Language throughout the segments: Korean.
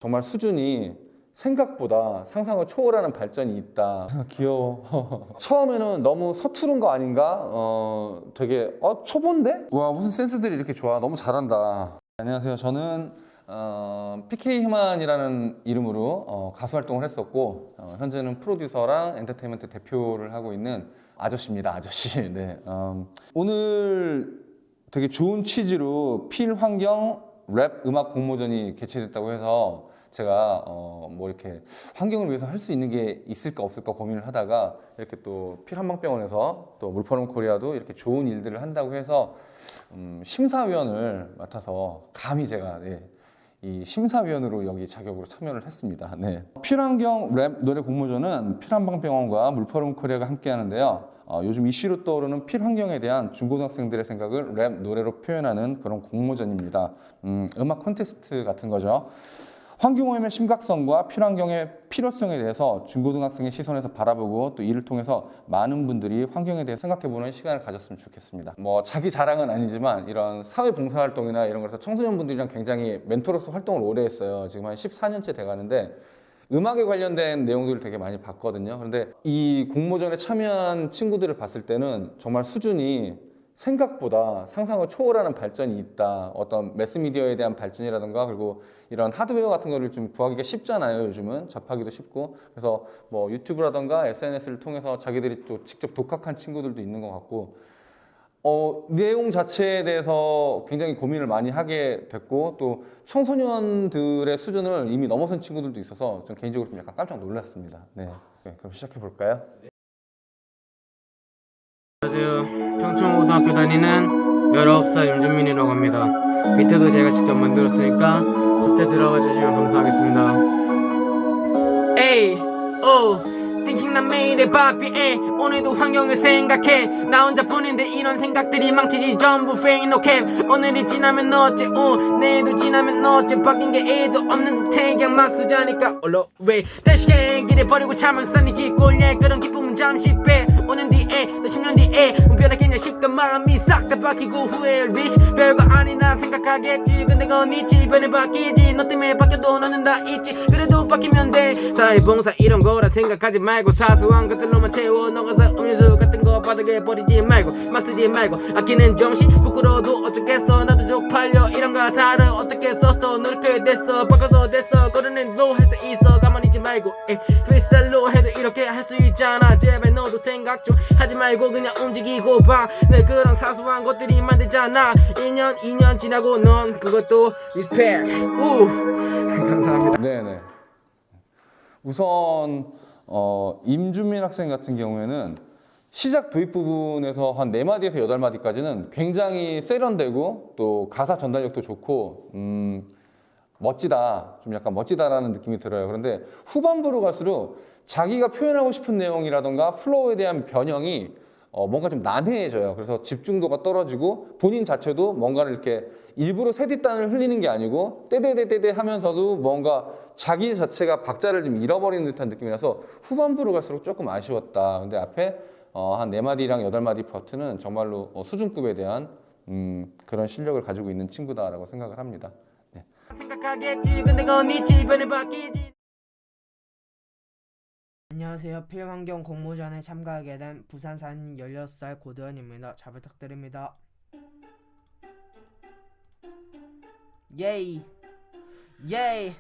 정말 수준이 생각보다 상상을 초월하는 발전이 있다. 귀여워. 처음에는 너무 서투른 거 아닌가? 되게 초보인데? 와, 무슨 센스들이 이렇게 좋아. 너무 잘한다. 안녕하세요. 저는 PK 희만이라는 이름으로 가수 활동을 했었고 현재는 프로듀서랑 엔터테인먼트 대표를 하고 있는 아저씨입니다. 아저씨. 네. 오늘 되게 좋은 취지로 필환경 랩 음악 공모전이 개최됐다고 해서 제가 뭐 이렇게 환경을 위해서 할 수 있는 게 있을까 없을까 고민을 하다가 이렇게 또 필한방병원에서 또 물포럼 코리아도 이렇게 좋은 일들을 한다고 해서 심사위원을 맡아서 감히 제가 이 심사위원으로 여기 자격으로 참여를 했습니다. 네. 필환경 랩 노래 공모전은 필한방병원과 물포럼 코리아가 함께 하는데요. 요즘 이슈로 떠오르는 필환경에 대한 중고등학생들의 생각을 랩 노래로 표현하는 그런 공모전입니다. 음악 콘테스트 같은 거죠. 환경오염의 심각성과 필환경의 필요성에 대해서 중고등학생의 시선에서 바라보고 또 이를 통해서 많은 분들이 환경에 대해 생각해보는 시간을 가졌으면 좋겠습니다. 뭐 자기 자랑은 아니지만 이런 사회봉사활동이나 이런 거에서 청소년분들이랑 굉장히 멘토로서 활동을 오래 했어요. 지금 한 14년째 돼가는데 음악에 관련된 내용들을 되게 많이 봤거든요. 그런데 이 공모전에 참여한 친구들을 봤을 때는 정말 수준이 생각보다 상상을 초월하는 발전이 있다. 어떤 매스미디어에 대한 발전이라든가 그리고 이런 하드웨어 같은 거를 좀 구하기가 쉽잖아요. 요즘은 접하기도 쉽고 그래서 뭐 유튜브라든가 SNS를 통해서 자기들이 또 직접 독학한 친구들도 있는 것 같고 내용 자체에 대해서 굉장히 고민을 많이 하게 됐고 또 청소년들의 수준을 이미 넘어선 친구들도 있어서 전 개인적으로 좀 약간 깜짝 놀랐습니다. 네, 그럼 시작해 볼까요? 안녕하세요. 평촌고등학교 다니는 19살 윤준민이라고 합니다. 비트도 제가 직접 만들었으니까 좋게 들어봐 주시면 감사하겠습니다. 에이, 오, thinking 난 매일의 바삐에 오늘도 환경을 생각해 나 혼자뿐인데 이런 생각들이 망치지 전부 fake no cap 오늘이 지나면 어째 내일도 지나면 어째 바뀐 게 1도 없는 듯해 그냥 막 쓰자니까 올라왜 다시 길에 버리고 참을 산이지 꼴예 그런 기쁨은 잠시 빼 5년 뒤에 또 10년 뒤에 변하겠냐 싶던 마음이 싹 다 바뀌고 후회할 wish 별거 아니나 생각하겠지 근데 건 있지 변해 바뀌지 너 때문에 바뀌어도 너는 다 있지 그래도 바뀌면 돼 사회봉사 이런 거라 생각하지 말고 사소한 것들로만 채워 넣어서 음료수 같은 거 바닥에 버리지 말고 막 쓰지 말고 아끼는 정신 부끄러워도 어쩌겠어 나도 쪽팔려 이런 가사를 어떻게 썼어 노력해 됐어 바꿔서 됐어 걸어낸로 할 수 있어 가만히 있지 말고 프리스타일로 해도 이렇게 할 수 있잖아 제발 너도 생각 좀 하지 말고 그냥 움직이고 봐내 그런 사소한 것들이 만들잖아 1년 2년 지나고 넌 그것도 리스펙 감사합니다. 네네. 우선 임준민 학생 같은 경우에는 시작 도입 부분에서 한 4마디에서 8마디까지는 굉장히 세련되고 또 가사 전달력도 좋고 멋지다, 좀 약간 멋지다라는 느낌이 들어요. 그런데 후반부로 갈수록 자기가 표현하고 싶은 내용이라던가 플로우에 대한 변형이 뭔가 좀 난해해져요. 그래서 집중도가 떨어지고 본인 자체도 뭔가를 이렇게 일부러 새뒷단을 흘리는 게 아니고 떼떼떼떼떼 하면서도 뭔가 자기 자체가 박자를 좀 잃어버리는 듯한 느낌이라서 후반부로 갈수록 조금 아쉬웠다. 근데 앞에 한 4마디랑 8마디 버트는 정말로 수준급에 대한 그런 실력을 가지고 있는 친구다라고 생각을 합니다. 네. 생각하겠지 근데 건 있지 변해 바뀌지. 안녕하세요. 필환경 공모전에 참가하게 된 부산 사는 16살 고도현입니다. 잘 부탁드립니다. 예이 예이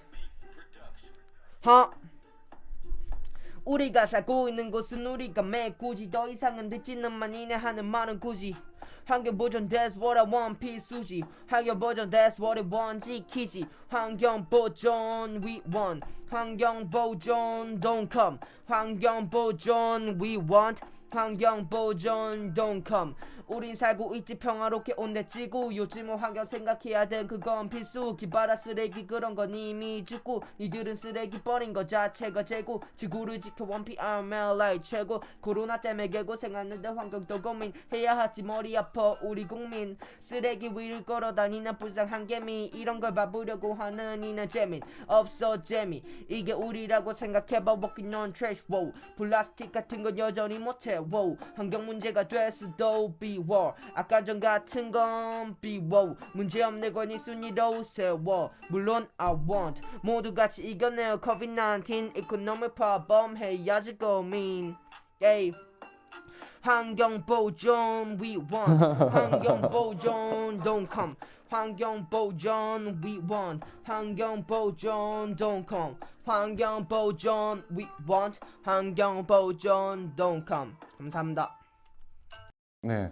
우리가 살고 있는 곳은 우리가 메꾸지 더 이상은 듣지는 만이네 하는 말은 굳이 환경 보전 that's what I want 필수지 환경 보전 that's what I want 지키지 환경 보전 we want 환경 보전 don't come 환경 보전 we want 환경 보전 don't come 우린 살고 있지 평화롭게 온데 지구 요즘은 환경 생각해야 돼 그건 필수 기바라 쓰레기 그런 건 이미 죽고 니들은 쓰레기 버린 거 자체가 재고 지구를 지켜 원PRMLI 최고 코로나 때문에 개고생하는데 환경도 고민해야 하지 머리 아파 우리 국민 쓰레기 위를 걸어다니는 불쌍한 개미 이런 걸 봐보려고 하는 이는 재미 없어 재미 이게 우리라고 생각해봐 walking on trash wow 플라스틱 같은 건 여전히 못해 wow 환경 문제가 될 수도 be 미워 아까 전 같은 건 비워 문제없는 건 이 순위로 세워 물론 I want 모두 같이 이겨내요 COVID-19 economic problem 해야지 고민 yeah. 환경 보존 we want 환경 보존 don't come 환경 보존 we want 환경 보존 don't come 환경 보존 we want 환경 보존 don't come 감사합니다. 네.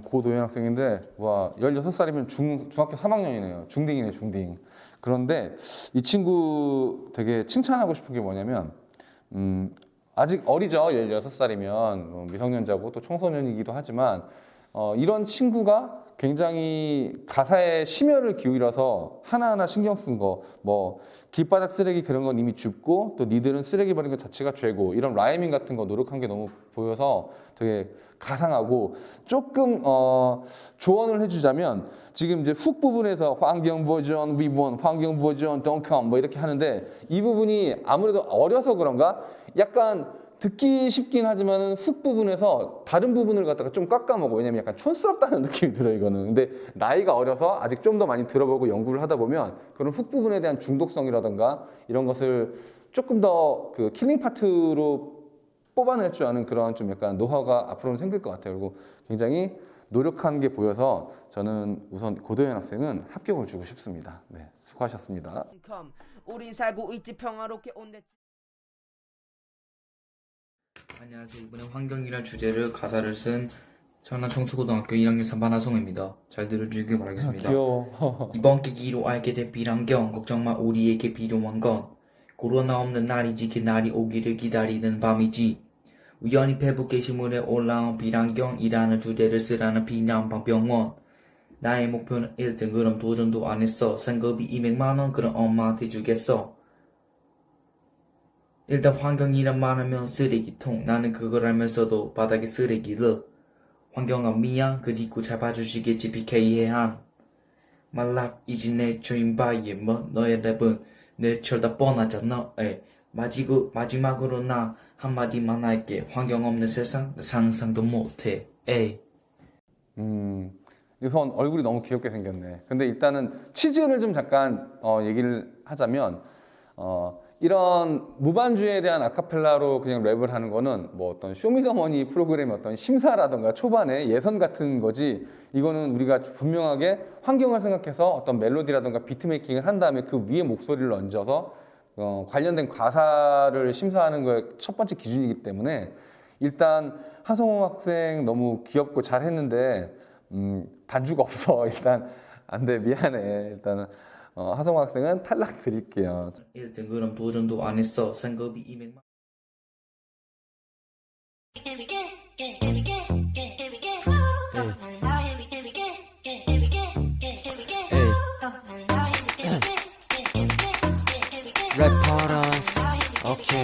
고도현 학생인데, 와, 16살이면 중학교 3학년이네요. 중딩이네, 중딩. 그런데 이 친구 되게 칭찬하고 싶은 게 뭐냐면, 아직 어리죠. 16살이면. 미성년자고 또 청소년이기도 하지만, 이런 친구가 굉장히 가사에 심혈을 기울여서 하나하나 신경 쓴 거, 뭐 길바닥 쓰레기 그런 건 이미 줍고 또 니들은 쓰레기 버린 것 자체가 죄고 이런 라이밍 같은 거 노력한 게 너무 보여서 되게 가상하고 조금 조언을 해주자면 지금 이제 훅 부분에서 환경 보존 위본 환경 보존 don't come 뭐 이렇게 하는데 이 부분이 아무래도 어려서 그런가 약간 듣기 쉽긴 하지만은 훅 부분에서 다른 부분을 갖다가 좀 깎아먹어. 왜냐면 약간 촌스럽다는 느낌이 들어요, 이거는. 근데 나이가 어려서 아직 좀 더 많이 들어보고 연구를 하다 보면 그런 훅 부분에 대한 중독성이라든가 이런 것을 조금 더 그 킬링 파트로 뽑아낼 줄 아는 그런 좀 약간 노하우가 앞으로는 생길 것 같아요. 그리고 굉장히 노력한 게 보여서 저는 우선 고도현 학생은 합격을 주고 싶습니다. 네, 수고하셨습니다. 우린 살고 있지 평화롭게 온대. 안녕하세요. 이번에 환경이란 주제를 가사를 쓴 전남 청수고등학교 1학년 3반 하성우입니다. 잘 들어주길 바라겠습니다. 귀여워. 이번 계기로 알게 된 비란경 걱정 마 우리에게 필요한 건 코로나 없는 날이지 그날이 오기를 기다리는 밤이지 우연히 페북 게시물에 올라온 비란경이라는 주제를 쓰라는 비난방병원 나의 목표는 1등 그럼 도전도 안 했어 상급이 200만원 그럼 엄마한테 주겠어 일단 환경이란 말하면 쓰레기통 나는 그걸 알면서도 바닥에 쓰레기를 환경아 미안 그리고 잘 봐주시겠지 BK 해안 말랍이지 내 주인바에 뭐 너의 랩은 내 철다 뻔하잖아 마지막으로 나 한마디만 할게 환경 없는 세상 나 상상도 못해 에이 우선 얼굴이 너무 귀엽게 생겼네. 근데 일단은 취지를 좀 잠깐 얘기를 하자면 이런 무반주에 대한 아카펠라로 그냥 랩을 하는 거는 뭐 어떤 쇼미더머니 프로그램의 어떤 심사라던가 초반에 예선 같은 거지 이거는 우리가 분명하게 환경을 생각해서 어떤 멜로디라던가 비트메이킹을 한 다음에 그 위에 목소리를 얹어서 관련된 가사를 심사하는 거의 첫 번째 기준이기 때문에 일단 하성우 학생 너무 귀엽고 잘했는데 반주가 없어. 일단 안 돼. 미안해. 일단은 하성우 학생은 탈락 드릴게요. 1등 그럼 도전도 안 했어 상급이 200만 래퍼러스 오케이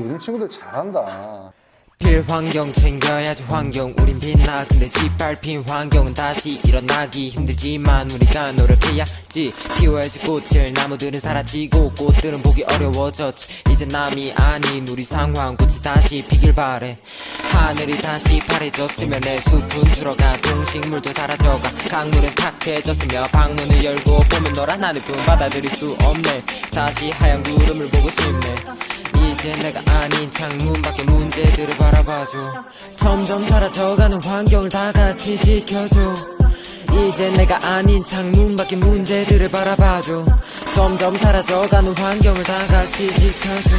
요즘 친구들 잘한다. 필환경 챙겨야지 환경 우린 빛나 근데 짓밟힌 환경은 다시 일어나기 힘들지만 우리가 노력해야지 키워야지 꽃을 나무들은 사라지고 꽃들은 보기 어려워졌지 이제 남이 아닌 우리 상황 꽃이 다시 피길 바래 하늘이 다시 파래졌으면 내 숲은 줄어가 동식물도 사라져가 강물은 탁 채졌으며 방문을 열고 보면 노란 하늘뿐 받아들일 수 없네 다시 하얀 구름을 보고 싶네 이제 내가 아닌 창문 밖의 문제들을 바라봐줘 점점 사라져가는 환경을 다 같이 지켜줘 이제 내가 아닌 창문 밖의 문제들을 바라봐줘 점점 사라져가는 환경을 다 같이 지켜줘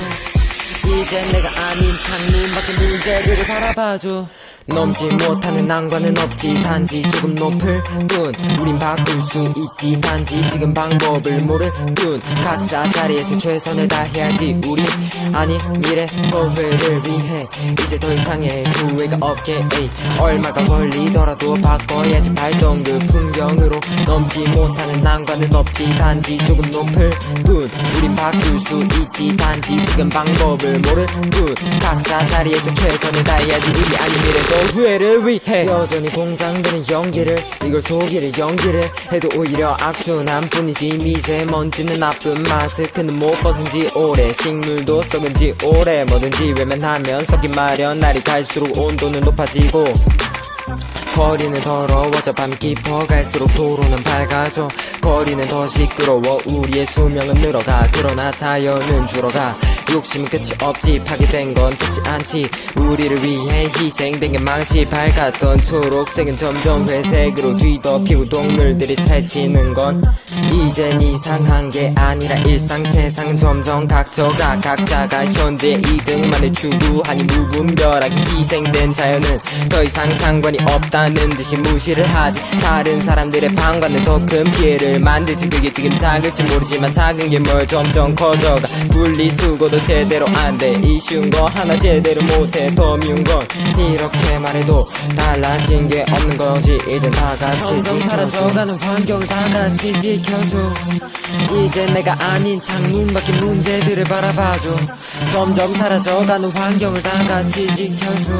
이제 내가 아닌 창문 밖의 문제들을 바라봐줘 넘지 못하는 난관은 없지 단지 조금 높을 뿐 우린 바꿀 수 있지 단지 지금 방법을 모를 뿐 각자 자리에서 최선을 다해야지 우리 아니 미래 후회를 위해 이제 더 이상의 후회가 없게 에이. 얼마가 걸리더라도 바꿔야지 발동 그 풍경으로 넘지 못하는 난관은 없지 단지 조금 높을 뿐 우린 바꿀 수 있지 단지 지금 방법을 모를 뿐 각자 자리에서 최선을 다해야지 우리 아니 미래도 후회를 위해 여전히 공장되는 연기를 이걸 속이려 연기를 해도 오히려 악순환 뿐이지 미세먼지는 나쁜 마스크는 못 벗은 지 오래 식물도 썩은 지 오래 뭐든지 외면하면 썩기 마련 날이 갈수록 온도는 높아지고 거리는 더러워져 밤이 깊어갈수록 도로는 밝아져 거리는 더 시끄러워 우리의 수명은 늘어가 그러나 자연은 줄어가 욕심은 끝이 없지 파괴된 건 좋지 않지 우리를 위해 희생된 게 망치 밝았던 초록색은 점점 회색으로 뒤덮이고 동물들이 찰지는 건 이젠 이상한 게 아니라 일상 세상은 점점 각져가 각자가 현재 이득만을 추구하니 무분별하게 희생된 자연은 더 이상 상관이 없다는 듯이 무시를 하지 다른 사람들의 방관은 더 큰 피해를 만들지 그게 지금 작을지 모르지만 작은 게 뭘 점점 커져가 분리수거도 제대로 안 돼 이 쉬운 거 하나 제대로 못해 더 미운 건 이렇게 말해도 달라진 게 없는 거지 이젠 다 같이 점점 사라져가는 환경을 다 같이 지켜줘 이제 내가 아닌 창문 밖의 문제들을 바라봐줘 점점 사라져가는 환경을 다 같이 지켜줘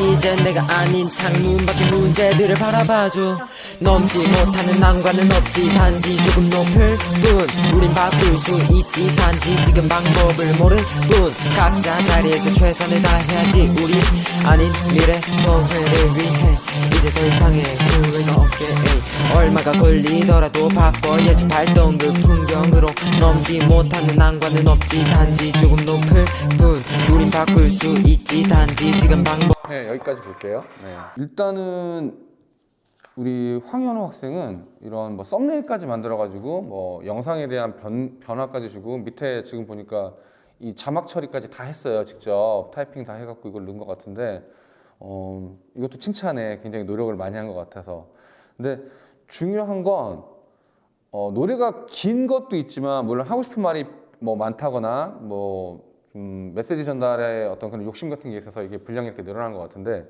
이제 내가 아닌 창문 밖의 문제들을 바라봐줘 넘지 못하는 난관은 없지 단지 조금 높을 뿐 우린 바꿀 수 있지 단지 지금 방법을 모를 뿐 각자 자리에서 최선을 다해야지 우리 아닌 미래 너회를 위해 이제 더 이상의 후회가 없게 얼마가 걸리더라도 바꿔야지 발동 그 풍경으로 넘지 못하는 난관은 없지 단지 조금 높을 뿐 우린 바꿀 수 있지 단지 지금 방법 네, 여기까지 볼게요. 네. 일단은 우리 황현우 학생은 이런 뭐 썸네일까지 만들어가지고 뭐 영상에 대한 변화까지 주고 밑에 지금 보니까 이 자막 처리까지 다 했어요. 직접 타이핑 다 해갖고 이걸 넣은 것 같은데 이것도 칭찬해. 굉장히 노력을 많이 한 것 같아서. 근데 중요한 건 노래가 긴 것도 있지만 물론 하고 싶은 말이 뭐 많다거나 뭐 메시지 전달에 어떤 그런 욕심 같은 게 있어서 이게 분량이 이렇게 늘어난 것 같은데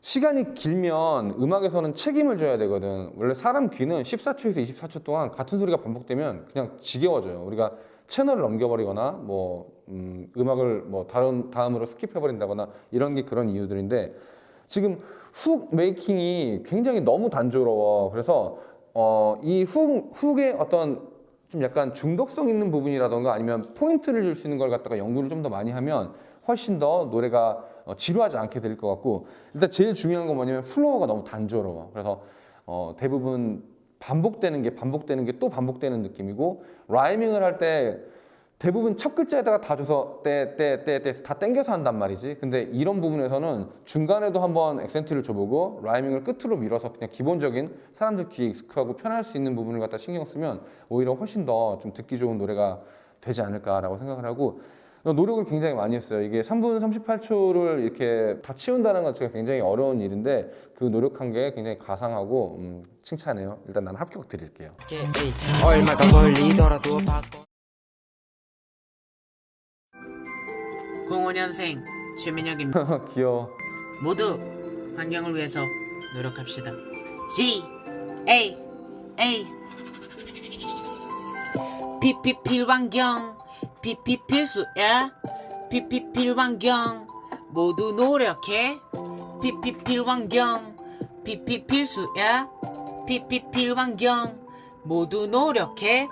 시간이 길면 음악에서는 책임을 져야 되거든. 원래 사람 귀는 14초에서 24초 동안 같은 소리가 반복되면 그냥 지겨워져요. 우리가 채널을 넘겨버리거나 뭐 음악을 뭐 다음으로 스킵해버린다거나 이런 게 그런 이유들인데 지금 훅 메이킹이 굉장히 너무 단조로워. 그래서 이 훅의 어떤 좀 약간 중독성 있는 부분이라던가 아니면 포인트를 줄 수 있는 걸 갖다가 연구를 좀 더 많이 하면 훨씬 더 노래가 지루하지 않게 될 것 같고 일단 제일 중요한 건 뭐냐면 플로어가 너무 단조로워. 그래서 대부분 반복되는 게 또 반복되는 느낌이고 라이밍을 할 때 대부분 첫 글자에다가 다 줘서 때 다 땡겨서 한단 말이지. 근데 이런 부분에서는 중간에도 한번 액센트를 줘보고 라이밍을 끝으로 밀어서 그냥 기본적인 사람들 귀에 익숙하고 편할 수 있는 부분을 갖다 신경 쓰면 오히려 훨씬 더 좀 듣기 좋은 노래가 되지 않을까라고 생각을 하고 노력을 굉장히 많이 했어요. 이게 3분 38초를 이렇게 다 치운다는 건 제가 굉장히 어려운 일인데 그 노력한 게 굉장히 가상하고 칭찬해요. 일단 난 합격 드릴게요. 얼마가 걸리더라도 바꿔 05년생 최민혁입니다. 귀여워. 모두 환경을 위해서 노력합시다. G A A PPP 환경 PP 필수야. PPP 환경 모두 노력해. PPP 환경 PP 필수야. PPP 환경 모두 노력해.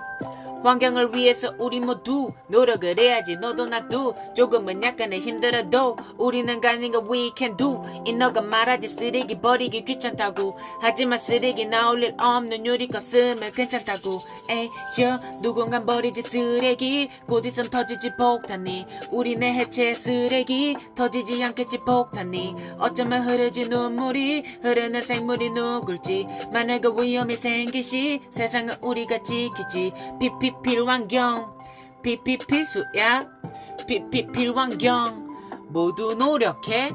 환경을 위해서 우리 모두 노력을 해야지. 너도 나도 조금은 약간은 힘들어도 우리는 가는 거 we can do. 이 너가 말하지 쓰레기 버리기 귀찮다고. 하지만 쓰레기 나올 일 없는 유리컵 쓰면 괜찮다고. 에이저 누군가 버리지 쓰레기 곧 있으면 터지지 폭탄이. 우리는 해체 쓰레기 터지지 않겠지 폭탄이. 어쩌면 흐르지 눈물이 흐르는 생물이 누굴지. 만약 그 위험이 생길 시 세상은 우리가 지키지. PPP 환경 PP 필수야. PPP 환경 모두 노력해.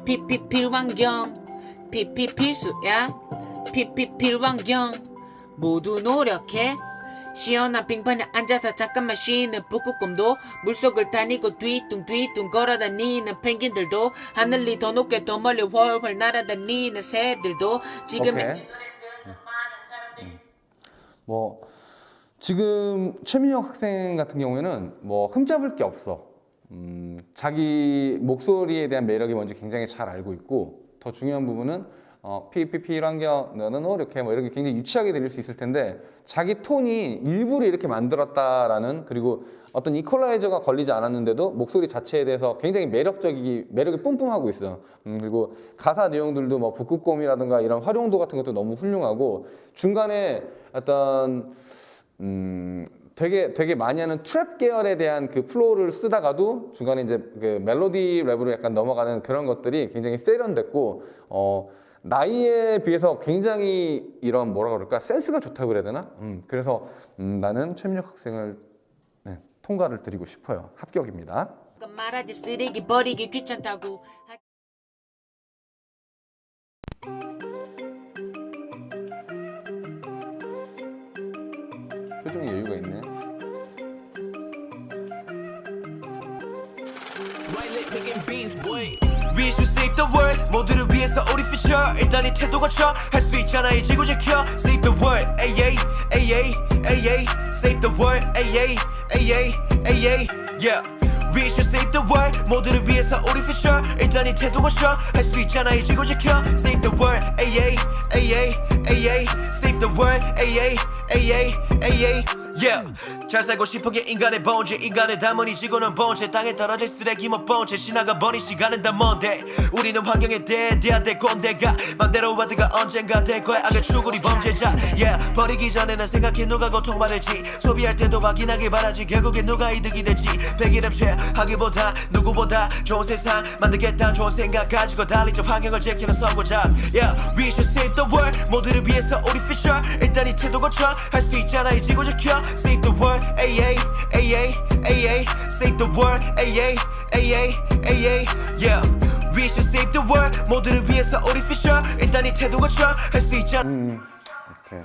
PPP 환경 PP 필수야. PPP 환경 모두 노력해. 시원한 빙판에 앉아서 잠깐만 쉬는 북극곰도 물속을 다니고 뒤뚱뒤뚱 걸어다니는 펭귄들도 하늘이 더 높게 더 멀리 훨훨 날아다니는 새들도 지금 오케이. 뭐 지금 최민혁 학생 같은 경우에는 뭐 흠잡을 게 없어. 자기 목소리에 대한 매력이 뭔지 굉장히 잘 알고 있고 더 중요한 부분은 PPP 환경 너는 이렇게 뭐 이렇게 굉장히 유치하게 들릴 수 있을 텐데 자기 톤이 일부러 이렇게 만들었다라는 그리고 어떤 이퀄라이저가 걸리지 않았는데도 목소리 자체에 대해서 굉장히 매력이 뿜뿜하고 있어요. 그리고 가사 내용들도 뭐 북극곰이라든가 이런 활용도 같은 것도 너무 훌륭하고 중간에 어떤 되게 많이 하는 트랩 계열에 대한 그 플로우를 쓰다가도 중간에 이제 그 멜로디 랩으로 약간 넘어가는 그런 것들이 굉장히 세련됐고 나이에 비해서 굉장히 이런 뭐라 그럴까 센스가 좋다고 그래야 되나? 그래서 나는 최민혁 학생을 통과를 드리고 싶어요. 합격입니다. 말하지 쓰레기 버리기 귀찮다고. 표정이 여유가 있네. We should save the world 모두를 위해서 우리 future 일단 이 태도 고쳐 할 수 있잖아 이 지구 지켜 Save the world ay ay ay Save the world ay ay ay yeah We should save the world 모두를 위해서 우리 future 일단 이 태도 고쳐 할 수 있잖아 이 지구 지켜 Save the world ay ay ay Save the world ay ay ay yeah 잘 살고 싶은 게 인간의 본질 인간의 담은이 지구는 본체 땅에 떨어질 쓰레기 못 본채 지나가 버린 시간은 다 뭔데 우리는 환경에 대해야 될 꼰대가 맘대로 와드가 언젠가 될 거야 악의 추구리 범죄자 yeah 버리기 전에는 생각해 누가 고통받을지 소비할 때도 확인하길 바라지 결국에 누가 이득이 될지 백일음 하기보다 누구보다 좋은 세상 만들겠다는 좋은 생각 가지고 달리자 환경을 지키는 선구자 yeah we should save the world 모두를 위해서 우리 future 일단 이 태도 고쳐 할 수 있잖아 이 지구 지켜 Save the world, ay, ay, ay, ay. Save the world, ay, ay, ay, ay, yeah. We should save the world. 모두를 위해서 우리 future. 일단 이 태도 고쳐 할 수 있잖아. 오케이.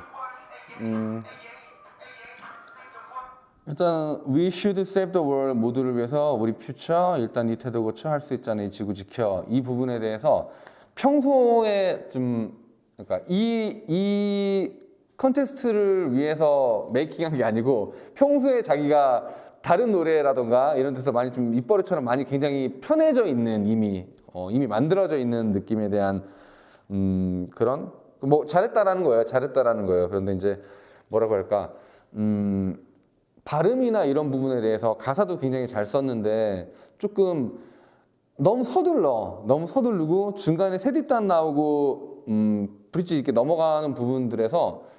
일단 we should save the world 모두를 위해서 우리 future 일단 이 태도 고쳐 할 수 있잖아 이 지구 지켜 이 부분에 대해서 평소에 좀 그러니까 이 컨테스트를 위해서 메이킹한 게 아니고 평소에 자기가 다른 노래라던가 이런 데서 많이 좀 입버릇처럼 많이 굉장히 편해져 있는 이미 만들어져 있는 느낌에 대한 그런 뭐 잘했다라는 거예요. 그런데 이제 뭐라고 할까 발음이나 이런 부분에 대해서 가사도 굉장히 잘 썼는데 조금 너무 서두르고 중간에 세 뒷단 나오고 브릿지 이렇게 넘어가는 부분들에서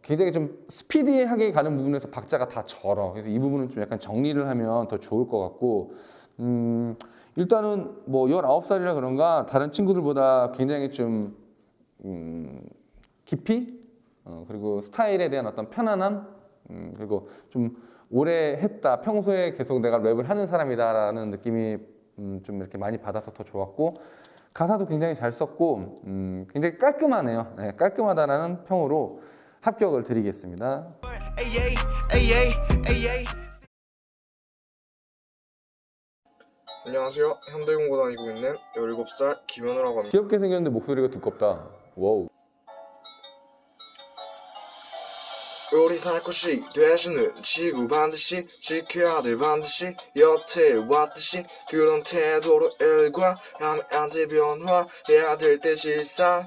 굉장히 좀 스피디하게 가는 부분에서 박자가 다 절어. 그래서 이 부분은 좀 약간 정리를 하면 더 좋을 것 같고 일단은 뭐 19살이라 그런가 다른 친구들보다 굉장히 좀 깊이 그리고 스타일에 대한 어떤 편안함 그리고 좀 오래 했다 평소에 계속 내가 랩을 하는 사람이다라는 느낌이 좀 이렇게 많이 받아서 더 좋았고 가사도 굉장히 잘 썼고 굉장히 깔끔하네요. 네, 깔끔하다라는 평으로 합격을 드리겠습니다. ay, ay, ay. 안녕하세요. 현대공고 다니고 있는 17살 김현우라고 합니다. 귀엽게 생겼는데 목소리가 두껍다. 와우. 우리 살 곳이 되시는 지구 반드시 지켜야 돼 반드시 여태 왔듯이 그런 태도로 일과하면 안 돼 변화해야 될 때 실상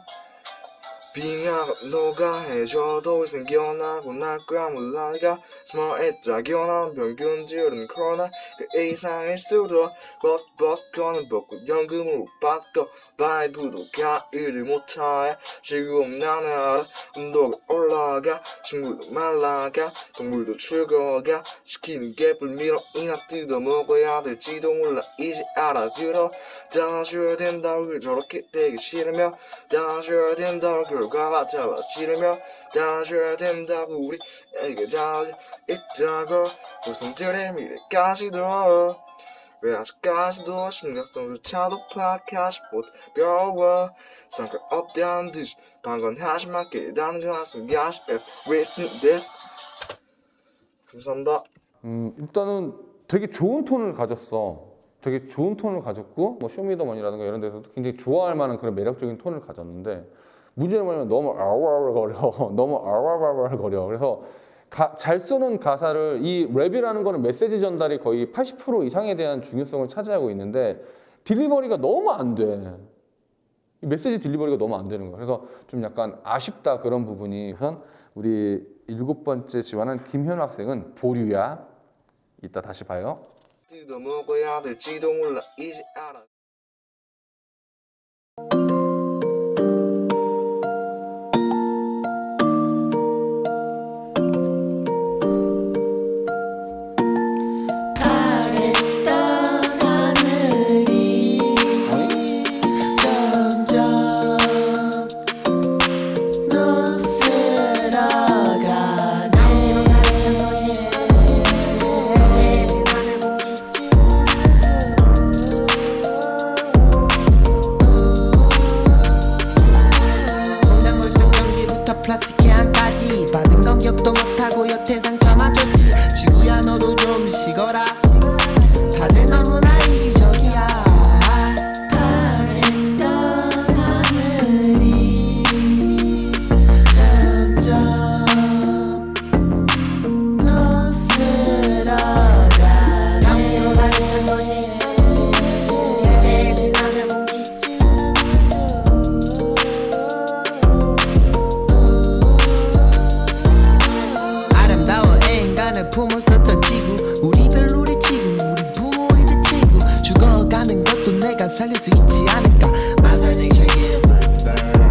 빙하가 너가 해줘도 생겨나고 날 거야 몰라 내가 스몰했다 견하는 평균들은 코로나 그 이상일 수도 버스 거는 벗고 연금으로 바꿔 바이브도 가일을 못하여 지금 나는 알아 온도가 올라가 식물도 말라가 동물도 죽어가 시키는 게 불미로이나 뜯어먹어야 될지도 몰라 이제 알아들어 따라줘야 된다고 저렇게 되기 싫으며 따라줘야 된다고 결과가 잡아 싫으며 따라줘야 된다고 우리에게 달려 있다고 조선들의 미래까지도 왜 아직까지도 심각성조차도 파악하지 못해 배워 상관없다는 듯이 방관하지만 깨닫는 가슴 가시 everything this 감사합니다. 일단은 되게 좋은 톤을 가졌어. 되게 좋은 톤을 가졌고 뭐 쇼미더머니라든가 이런 데서도 굉장히 좋아할 만한 그런 매력적인 톤을 가졌는데 문제는 뭐냐면 너무 아와와거려. 너무 아와와거려. 그래서 잘 쓰는 가사를 이 랩이라는 거는 메시지 전달이 거의 80% 이상에 대한 중요성을 차지하고 있는데 딜리버리가 너무 안 돼. 이 메시지 딜리버리가 너무 안 되는 거예요. 그래서 좀 약간 아쉽다 그런 부분이. 우선 우리 7번째 지원한 김현우 학생은 보류야. 이따 다시 봐요. 뜯어 먹어야 될지도 몰라 이제 알아. 플라스틱 향까지 받은 공격도 못하고 여태 상처만 줬지. 지구야 너도 좀 쉬거라. 다들 너무나 이기적이야. 파랬던 하늘이 점점 노스러가네. 앞으로 가는 것이 대신 하늘 공기쯤 아름다워 인간을 품었었던 지구. 우리 별놀이 지구. 우리 부모 이제 친구. 죽어가는 것도 내가 살릴 수 있지 않을까. Mother Nature give us birth.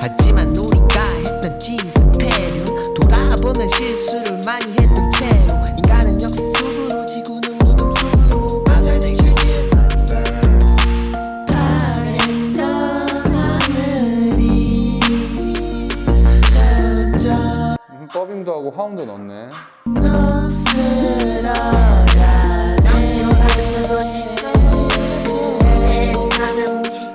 하지만 우리가 했던 짓은 폐륜. 돌아보면 실수를 많이 했던 채로 인간은 역사 속으로 지구는 무덤 속으로. Mother Nature give us birth. 파랬던 하늘이 점점 무슨 더빙도 하고 화음도 넣네. 노스러가네. 앞으로 가는 것이 대신 하늘 공기쯤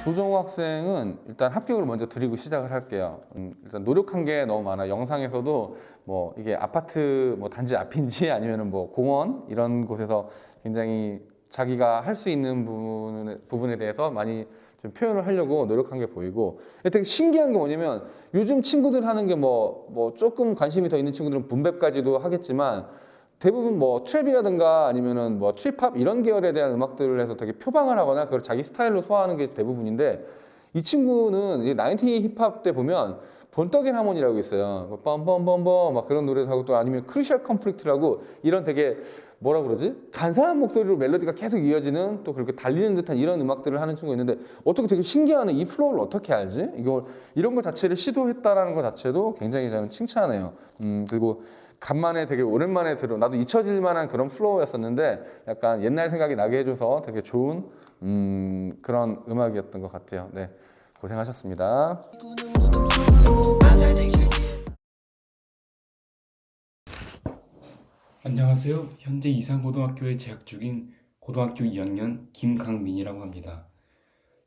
조정우 학생은 일단 합격을 먼저 드리고 시작을 할게요. 일단 노력한 게 너무 많아. 영상에서도 뭐 이게 아파트 뭐 단지 앞인지 아니면은 뭐 공원 이런 곳에서 굉장히 자기가 할 수 있는 부분에 대해서 많이 좀 표현을 하려고 노력한 게 보이고, 되게 신기한 게 뭐냐면 요즘 친구들 하는 게 뭐 조금 관심이 더 있는 친구들은 붐랩까지도 하겠지만 대부분 뭐 트랩이라든가 아니면은 뭐 트립팝 이런 계열에 대한 음악들을 해서 되게 표방을 하거나 그걸 자기 스타일로 소화하는 게 대부분인데, 이 친구는 이제 90 힙합 때 보면 본떡인 하모니라고 있어요. 뻔뻔뻔뻔 막 그런 노래도 하고, 또 아니면 크루셜 컨플릭트라고 이런 되게 뭐라 그러지? 간사한 목소리로 멜로디가 계속 이어지는, 또 그렇게 달리는 듯한 이런 음악들을 하는 친구가 있는데, 어떻게 되게 신기하네. 이 플로우를 어떻게 알지? 이런 것 자체를 시도했다라는 것 자체도 굉장히 저는 칭찬해요. 그리고 간만에 되게 오랜만에 나도 잊혀질 만한 그런 플로우였었는데 약간 옛날 생각이 나게 해줘서 되게 좋은 그런 음악이었던 것 같아요. 네, 고생하셨습니다. 안녕하세요. 현재 이산고등학교에 재학 중인 고등학교 2학년 김강민이라고 합니다.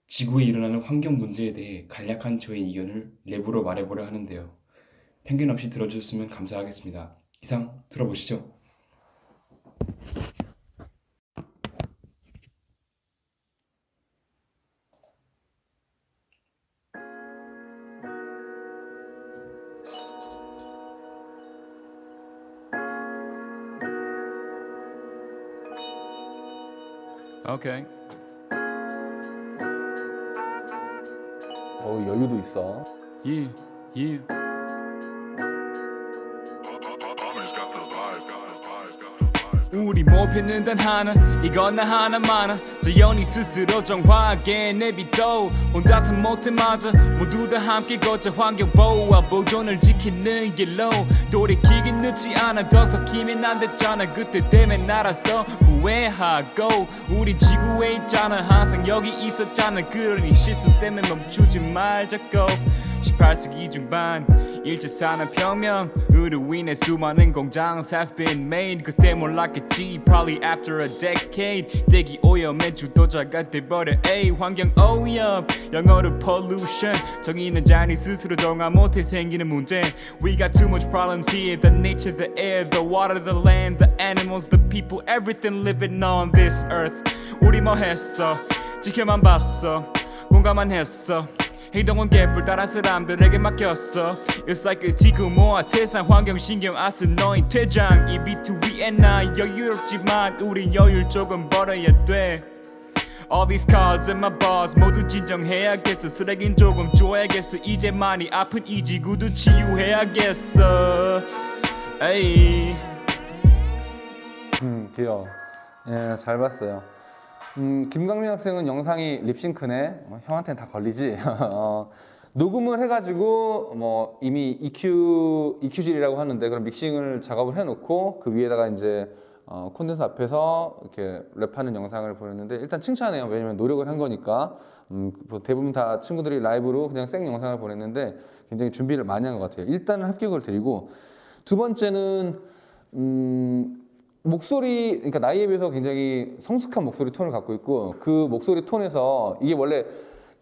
지구에 일어나는 환경 문제에 대해 간략한 저의 의견을 랩으로 말해보려 하는데요. 편견 없이 들어주셨으면 감사하겠습니다. 이상 들어보시죠. Okay. 여유도 있어. Yeah, yeah. 우리 목표는 단 하나, 이건 나 하나만아. 자연히 스스로 정화하게 내비둬. 혼자서 못해 맞아. 모두 다 함께 걷자. 환경 보호와 보존을 지키는 길로 돌이키긴 늦지 않아. 더 섞이면 안 됐잖아. 그때 되면 알아서 후회하고. 우린 지구에 있잖아. 항상 여기 있었잖아. 그러니 실수 때문에 멈추지 말자고. 18세기 중반 일제 산업혁명으로 인해 수많은 공장s have been made. 그때 몰랐겠지 probably after a decade. 대기 오염의 주도자가 돼버려. 에이 환경 오염, 영어로 pollution. 정의는 자니 스스로 정화 못해 생기는 문제. We got too much problems here. The nature, the air, the water, the land, the animals, the people, everything living on this earth. 우리 뭐 했어? 지켜만 봤어 공감만 했어 행동은 개뿔 다른 사람들에게 맡겼어 It's like a 지구 모아 태산 환경 신경 안 쓴 너인 퇴장 이 비트 위에 나 여유롭지만 우린 여유를 조금 벌어야 돼 All these cars and my bars 모두 진정해야겠어 쓰레긴 조금 줘야겠어 이제 많이 아픈 이 지구도 치유해야겠어 에이 귀여워. 예, 잘 봤어요. 김강민 학생은 영상이 립싱크네. 형한테는 다 걸리지. 녹음을 해가지고 뭐 이미 EQ질이라고 하는데 그런 믹싱을 작업을 해놓고 그 위에다가 이제 콘덴서 앞에서 이렇게 랩하는 영상을 보냈는데 일단 칭찬해요. 왜냐면 노력을 한 거니까. 대부분 다 친구들이 라이브로 그냥 생 영상을 보냈는데 굉장히 준비를 많이 한 것 같아요. 일단은 합격을 드리고 두 번째는 목소리, 그러니까 나이에 비해서 굉장히 성숙한 목소리 톤을 갖고 있고 그 목소리 톤에서 이게 원래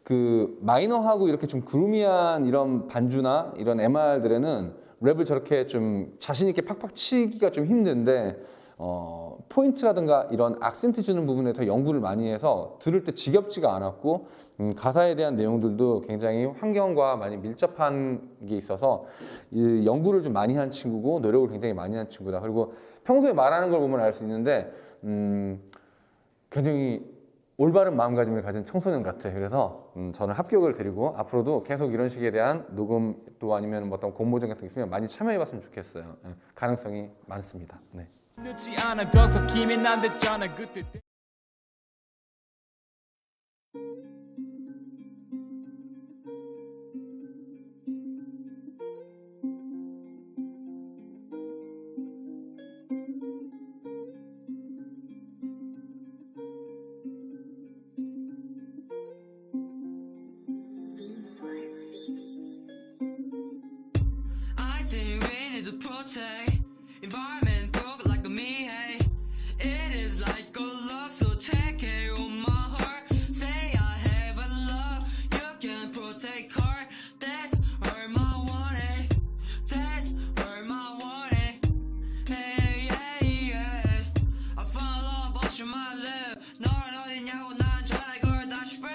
그 마이너하고 이렇게 좀 그루미한 이런 반주나 이런 MR들에는 랩을 저렇게 좀 자신 있게 팍팍 치기가 좀 힘든데 포인트라든가 이런 악센트 주는 부분에 더 연구를 많이 해서 들을 때 지겹지가 않았고 가사에 대한 내용들도 굉장히 환경과 많이 밀접한 게 있어서 이 연구를 좀 많이 한 친구고 노력을 굉장히 많이 한 친구다. 그리고 평소에 말하는 걸 보면 알 수 있는데 굉장히 올바른 마음가짐을 가진 청소년 같아. 그래서 저는 합격을 드리고 앞으로도 계속 이런 식에 대한 녹음 또 아니면 뭐 어떤 공모전 같은 게 있으면 많이 참여해봤으면 좋겠어요. 가능성이 많습니다. 네. 늦지 않아 더 섞이면 안 됐잖아 그때 I say we need to protect environment broke like me, hey. It is like a love, so take care of my heart. Say I have a love, you can protect her. That's where my one, hey. That's where my one, hey. Hey, yeah, yeah. I found love, but you my love. 널 어디냐고 난 전화 걸 다시 배.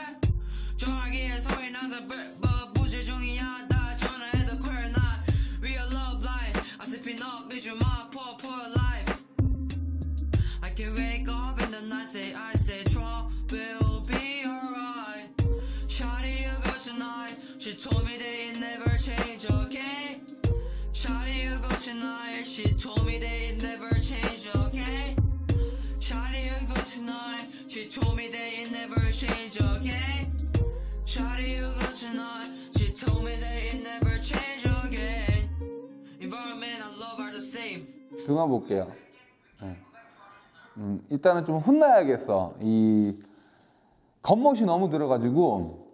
전화기에 소리 나서 but 부재 중이야. 나 전화해도 queer night. We a love life. I sipping up, bitch, you my poor life. I can wake up in the night, I say, trouble will be alright. Shawty, you go tonight. She told me that it never change, okay? Shawty, you go tonight. She told me that it never change, okay? Shawty, you go tonight. She told me that it never change, okay? Shawty, you go tonight. She told me that it never change again. Environment and love are the same. 그만 볼게요. 네. 일단은 좀 혼나야겠어. 이 겉멋이 너무 들어가지고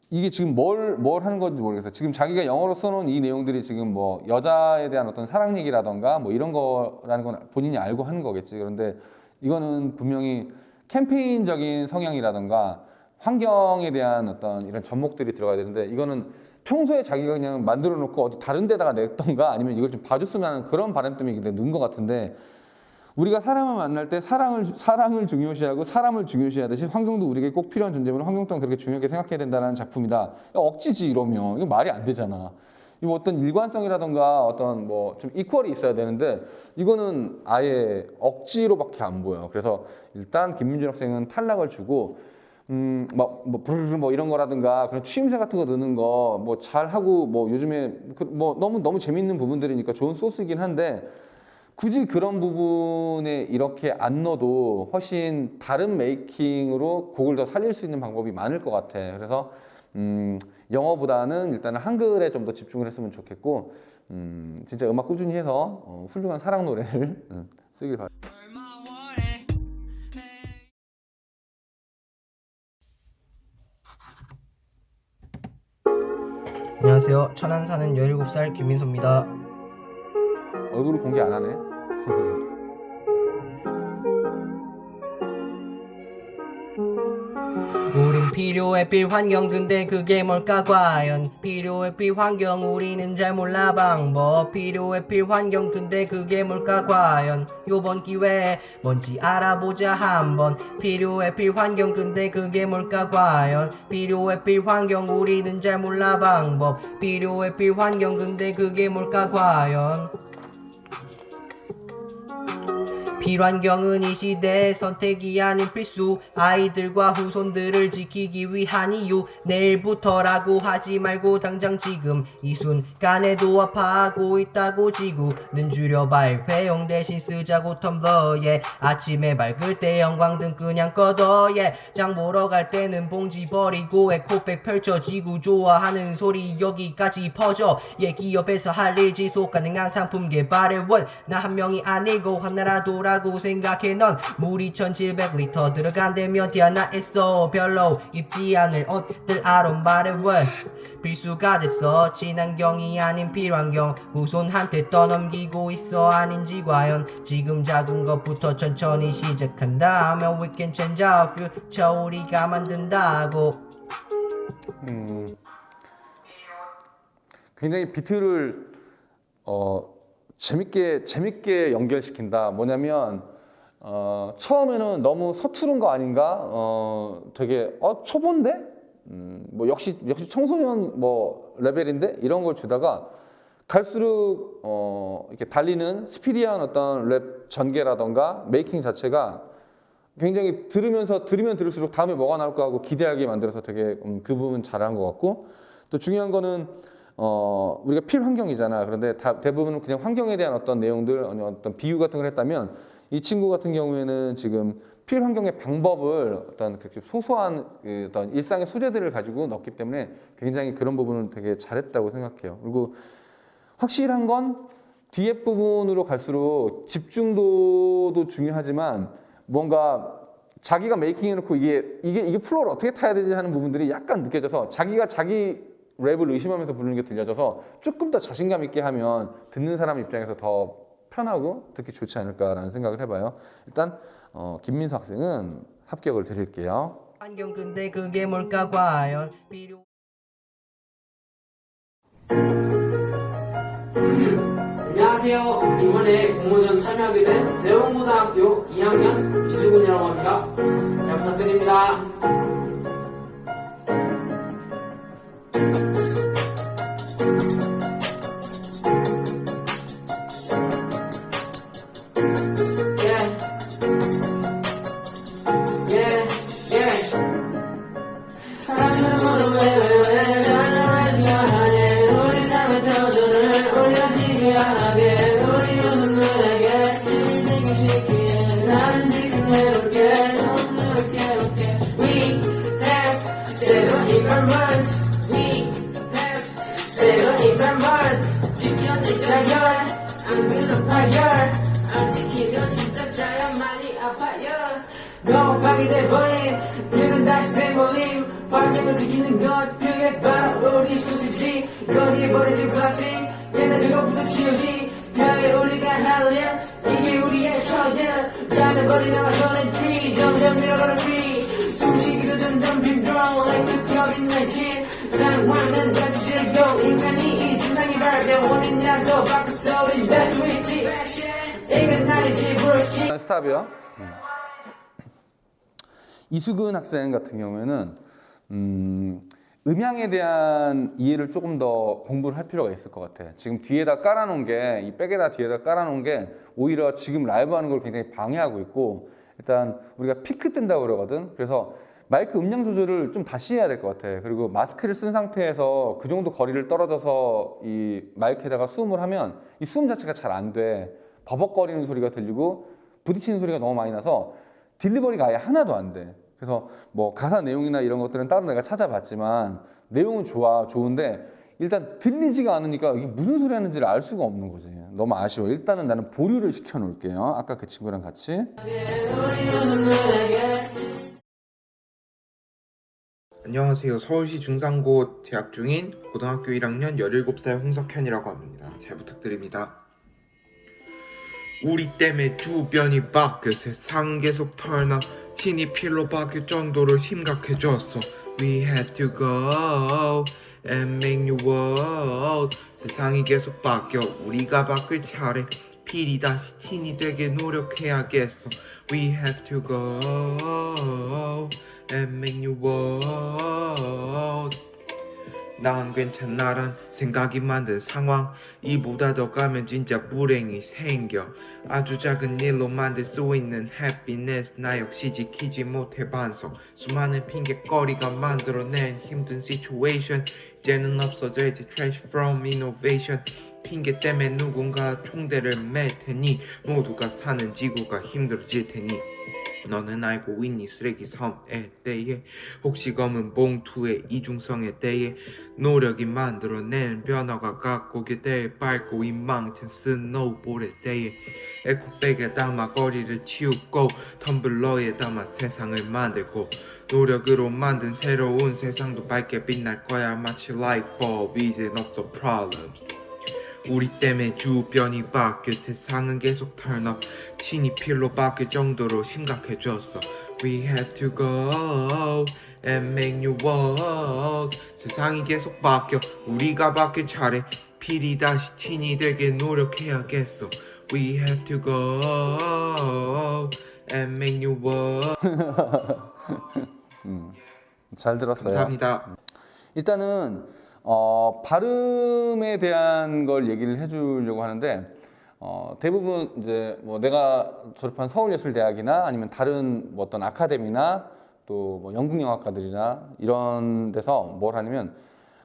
이게 지금 뭘 하는 건지 모르겠어요. 지금 자기가 영어로 써놓은 이 내용들이 지금 뭐 여자에 대한 어떤 사랑 얘기라던가 뭐 이런 거라는 건 본인이 알고 하는 거겠지. 그런데 이거는 분명히 캠페인적인 성향이라던가 환경에 대한 어떤 이런 접목들이 들어가야 되는데 이거는 평소에 자기가 그냥 만들어 놓고 어디 다른 데다가 냈던가 아니면 이걸 좀 봐줬으면 하는 그런 바람 때문에 넣은 것 같은데 우리가 사람을 만날 때 사랑을 중요시하고 사람을 중요시하듯이 환경도 우리에게 꼭 필요한 존재면 환경 또한 그렇게 중요하게 생각해야 된다는 작품이다. 야, 억지지 이러면 이거 말이 안 되잖아. 이거 어떤 일관성이라던가 어떤 뭐 좀 이퀄이 있어야 되는데 이거는 아예 억지로밖에 안 보여. 그래서 일단 김민준 학생은 탈락을 주고 부르르 뭐 이런 거라든가 그런 추임새 같은 거 넣는 거 뭐 잘하고 뭐 요즘에 뭐 너무 재밌는 부분들이니까 좋은 소스이긴 한데 굳이 그런 부분에 이렇게 안 넣어도 훨씬 다른 메이킹으로 곡을 더 살릴 수 있는 방법이 많을 것 같아. 그래서 영어보다는 일단은 한글에 좀 더 집중을 했으면 좋겠고 진짜 음악 꾸준히 해서 훌륭한 사랑 노래를 쓰길 바랍니다. 안녕하세요. 천안 사는 17살 김민소입니다. 얼굴을 공개 안 하네. 우린 필요해 필환경 근데 그게 뭘까 과연 필요해 필환경 우리는 잘 몰라 방법 필요해 필환경 근데 그게 뭘까 과연 요번 기회에 뭔지 알아보자 한번 필요해 필환경 근데 그게 뭘까 과연 필요해 필환경 우리는 잘 몰라 방법 필요해 필환경 근데 그게 뭘까 과연 필환경은 이 시대의 선택이 아닌 필수 아이들과 후손들을 지키기 위한 이유 내일부터라고 하지 말고 당장 지금 이 순간에도 아파하고 있다고 지구는 줄여봐 일회용 대신 쓰자고 텀블러 yeah. 아침에 밝을 때 형광등 그냥 꺼둬 yeah. 장 보러 갈 때는 봉지 버리고 에코백 펼쳐지고 좋아하는 소리 여기까지 퍼져 yeah. 기업에서 할 일 지속 가능한 상품 개발의 원 나 한 명이 아니고 하나라도 라고 생각해 넌 물이 1700리터 들어간다면 티 하나 있어 별로 입지 않을 옷들 아론발의 원 필수가 됐어 친환경이 아닌 필환경 후손한테 떠넘기고 있어 아닌지 과연 지금 작은 것부터 천천히 시작한다면 We can change our future 우리가 만든다고 굉장히 비트를 재밌게 연결시킨다. 뭐냐면 처음에는 너무 서투른 거 아닌가? 되게 초보인데? 뭐 역시 청소년 뭐 레벨인데 이런 걸 주다가 갈수록 이렇게 달리는 스피디한 어떤 랩 전개라던가 메이킹 자체가 굉장히 들으면 들을수록 다음에 뭐가 나올까 하고 기대하게 만들어서 되게 그 부분 잘한 것 같고 또 중요한 거는 우리가 필환경이잖아. 그런데 대부분은 그냥 환경에 대한 어떤 내용들, 어떤 비유 같은 걸 했다면 이 친구 같은 경우에는 지금 필환경의 방법을 어떤 그렇게 소소한 어떤 일상의 소재들을 가지고 넣기 때문에 굉장히 그런 부분은 되게 잘했다고 생각해요. 그리고 확실한 건 뒤에 부분으로 갈수록 집중도도 중요하지만 뭔가 자기가 메이킹해놓고 이게 플로어를 어떻게 타야 되지 하는 부분들이 약간 느껴져서 자기가 자기 랩을 의심하면서 부르는 게 들려져서 조금 더 자신감 있게 하면 듣는 사람 입장에서 더 편하고 듣기 좋지 않을까라는 생각을 해봐요. 일단 김민수 학생은 합격을 드릴게요. 환경 근데 그게 뭘까 과연 필요 안녕하세요. 이번에 공모전 참여하게 된 대원고등학교 2학년 이수근이라고 합니다. 잘 부탁드립니다. 명확하게 돼버린 그는 다시 되몰림 환경을 지키는 것 그게 바로 우리 수지지 거리에 버려진 플라스틱 옛날 그것부터 치우지 그게 우리가 할 일 이게 우리의 처질 잘해버린 our golden tree 점점 밀어가는 tree 숨쉬기도 점점 빈드로 like the COVID-19 상황은 같이 즐겨 인간이 이 증상이 발병 원인이라도 바꿔서 우린 best 위치 이건 아니지 불키 스탑이요. 이수근 학생 같은 경우에는 음향에 대한 이해를 조금 더 공부를 할 필요가 있을 것 같아. 지금 뒤에다 깔아놓은 게, 이 백에다 뒤에다 깔아놓은 게 오히려 지금 라이브 하는 걸 굉장히 방해하고 있고, 일단 우리가 피크 뜬다고 그러거든. 그래서 마이크 음량 조절을 좀 다시 해야 될 것 같아. 그리고 마스크를 쓴 상태에서 그 정도 거리를 떨어져서 이 마이크에다가 수음을 하면 이 수음 자체가 잘 안 돼. 버벅거리는 소리가 들리고 부딪히는 소리가 너무 많이 나서 딜리버리가 아예 하나도 안 돼. 그래서 뭐 가사 내용이나 이런 것들은 따로 내가 찾아봤지만 내용은 좋은데 일단 들리지가 않으니까 이게 무슨 소리 하는지를 알 수가 없는 거지. 너무 아쉬워. 일단은 나는 보류를 시켜 놓을게요. 아까 그 친구랑 같이. 안녕하세요. 서울시 중산고 재학 중인 고등학교 1학년 17살 홍석현이라고 합니다. 잘 부탁드립니다. 우리 때문에 주변이 바뀌어 세상은 계속 털나 진이 필로 바뀔 정도로 심각해졌어. We have to go and make new world. 세상이 계속 바뀌어 우리가 바뀔 차례. 필이 다시 틴이 되게 노력해야겠어. We have to go and make new world. 난 괜찮나란 생각이 만든 상황. 이보다 더 가면 진짜 불행이 생겨. 아주 작은 일로 만들 수 있는 happiness. 나 역시 지키지 못해 반성. 수많은 핑계거리가 만들어낸 힘든 situation. 이제는 없어져야지 trash from innovation. 핑계 때문에 누군가 총대를 맬 테니 모두가 사는 지구가 힘들어질 테니 너는 알고 있니 쓰레기 섬에 대해 혹시 검은 봉투의 이중성에 대해 노력이 만들어낸 변화가 가꾸게 될 밝고 인망친 스노우볼에 대해 에코백에 담아 거리를 치우고 텀블러에 담아 세상을 만들고 노력으로 만든 새로운 세상도 밝게 빛날 거야 마치 light bulb 이젠 없어 problems. 우리 때문에 주변이 바뀌어 세상은 계속 turn up. 신이 필로 바뀔 정도로 심각해졌어. We have to go and make new world. 세상이 계속 바뀌어 우리가 바뀔 차례. 필이 다시 신이 되게 노력해야겠어. We have to go and make new world. 잘 들었어요. 감사합니다. 일단은 발음에 대한 걸 얘기를 해주려고 하는데 대부분 이제 뭐 내가 졸업한 서울예술대학이나 아니면 다른 뭐 어떤 아카데미나 또 뭐 영국영화과들이나 이런 데서 뭘 하냐면